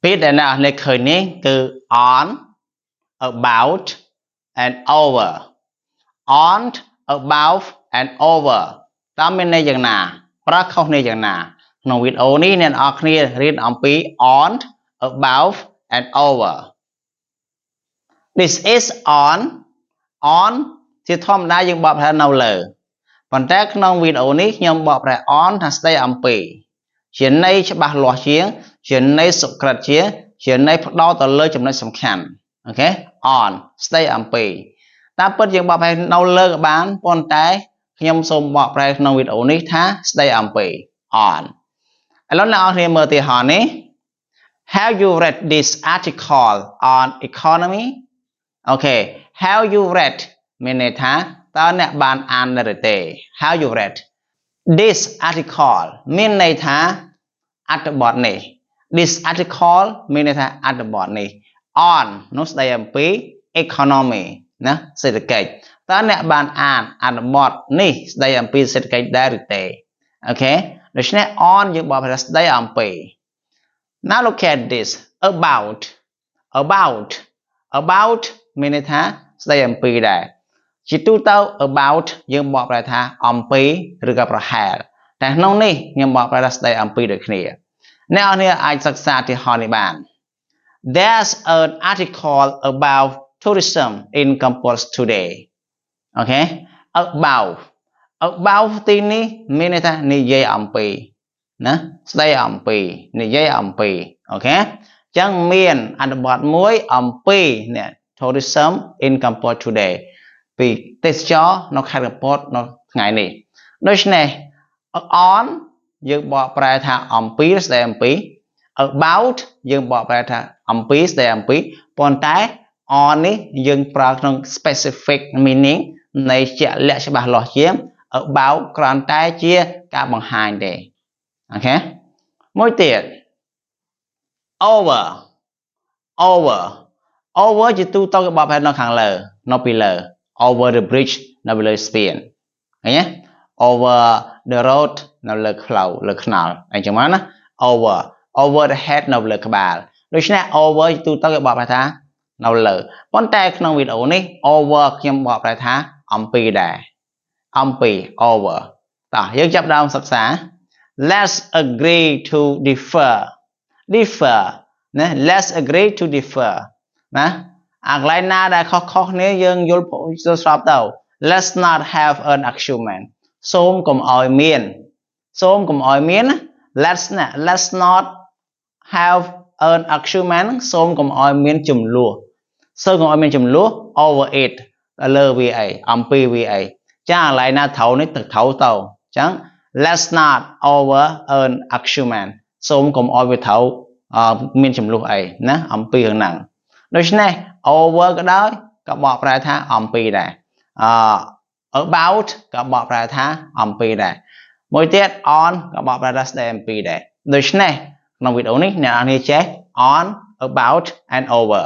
ពាក្យដែលអ្នកនេះឃើញនេះគឺ on about and over on about and over តើមានន័យយ៉ាងណាប្រើខុសន័យយ៉ាងណាក្នុងវីដេអូនេះអ្នកនរគ្នារៀនអំពី on about and over this is on ជាធម្មតាយើងបកប្រែនៅលើប៉ុន្តែក្នុងវីដេអូនេះខ្ញុំបកប្រែ on ថាស្ដីអំពីជាន័យច្បាស់លាស់ជាងជាន័យសុក្រិតជាន័យផ្ដោតទៅលើចំណុចសំខាន់អូខេ on ស្ដីអំពីតាមពិតយើងបកប្រែនៅលើក៏បានប៉ុន្តែខ្ញុំសូមបកប្រែក្នុងវីដេអូនេះថាស្ដីអំពី on ឥឡូវអ្នកនរគ្នាមើលឧទាហរណ៍នេះ Have you read this article on economy អូខេ Have you read មានន័យថាតើអ្នកបានអាននៅឬទេ Have you read this article មានន័យថាអត្ថបទនេះ this article មានន័យថាអត្ថបទនេះ on នោះស្ដីអំពី economy ណាសេដ្ឋកិច្ចតើអ្នកបានអានអត្ថបទនេះស្ដីអំពីសេដ្ឋកិច្ចដែរឬទេអូខេដូច្នេះ on យើងបកប្រែស្ដីអំពី Now look at this about មានន័យថាស្ដីអំពីដែរជាទូទៅ about យើងបកប្រែថាអំពីឬក៏ប្រហែលតែក្នុងនេះខ្ញុំបកប្រែថាស្ដីអំពីដូចគ្នាអ្នកនរគ្នាអាចសិក្សាឧទាហរណ៍នេះបាន There's an article about tourism in Cambodia today អូខេ about ទីនេះមានន័យថានិយាយអំពីណាស្ដីអំពីនិយាយអំពីអូខេអញ្ចឹងមានអត្ថបទមួយអំពីអ្នក tourism in Cambodia today ពីទេសចរនៅខេត្តកំពតនៅថ្ងៃនេះដូច្នេះ on យើងបកប្រែថាអំពីស្ដីអំពី about យើងបកប្រែថាអំពីស្ដីអំពីប៉ុន្តែ on នេះយើងប្រើក្នុង specific meaning នៃជាក់លាក់ច្បាស់លាស់ជាង about គ្រាន់តែជាការបង្ហាញទេអូខេមួយទៀត over ជាទូទៅគេបកប្រែនៅខាងលើនៅពីលើ over the bridge នៅលើស្ពានឃើញទេ over the road នៅលើផ្លូវលើថ្នល់អញ្ចឹងមកណា over the head នៅលើក្បាលដូច្នេះ over ជាទូទៅគេបកប្រែថានៅលើប៉ុន្តែក្នុងវីដេអូនេះ over ខ្ញុំបកប្រែថាអំពីដែរអំពី over តោះយើងចាប់ដើមសិក្សា Let's agree to differ ណា Let's agree to differ ណាអាកន្លែងណាដែលខុសគ្នាយើងយល់ស្របទៅ Let's not have an argument សូមកុំឲ្យមាន Let's not have an argument សូមកុំឲ្យមានចំនួនover it លើវាអីអំពីវាអីចាកន្លែងណាត្រូវនេះទៅត្រូវទៅអញ្ចឹង Let's not over an argument សូមកុំឲ្យវាត្រូវមានចំនួនអីណាអំពីរឿងហ្នឹងដូច្នេះ over ក៏ដោយក៏បកប្រែថាអំពីដែរabout ក៏បកប្រែថាអំពីដែរមួយទៀត on ក៏បកប្រែថាស្ដីអំពីដែរដូច្នេះក្នុងវីដេអូនេះអ្នកនរគ្នាចេះ on about and over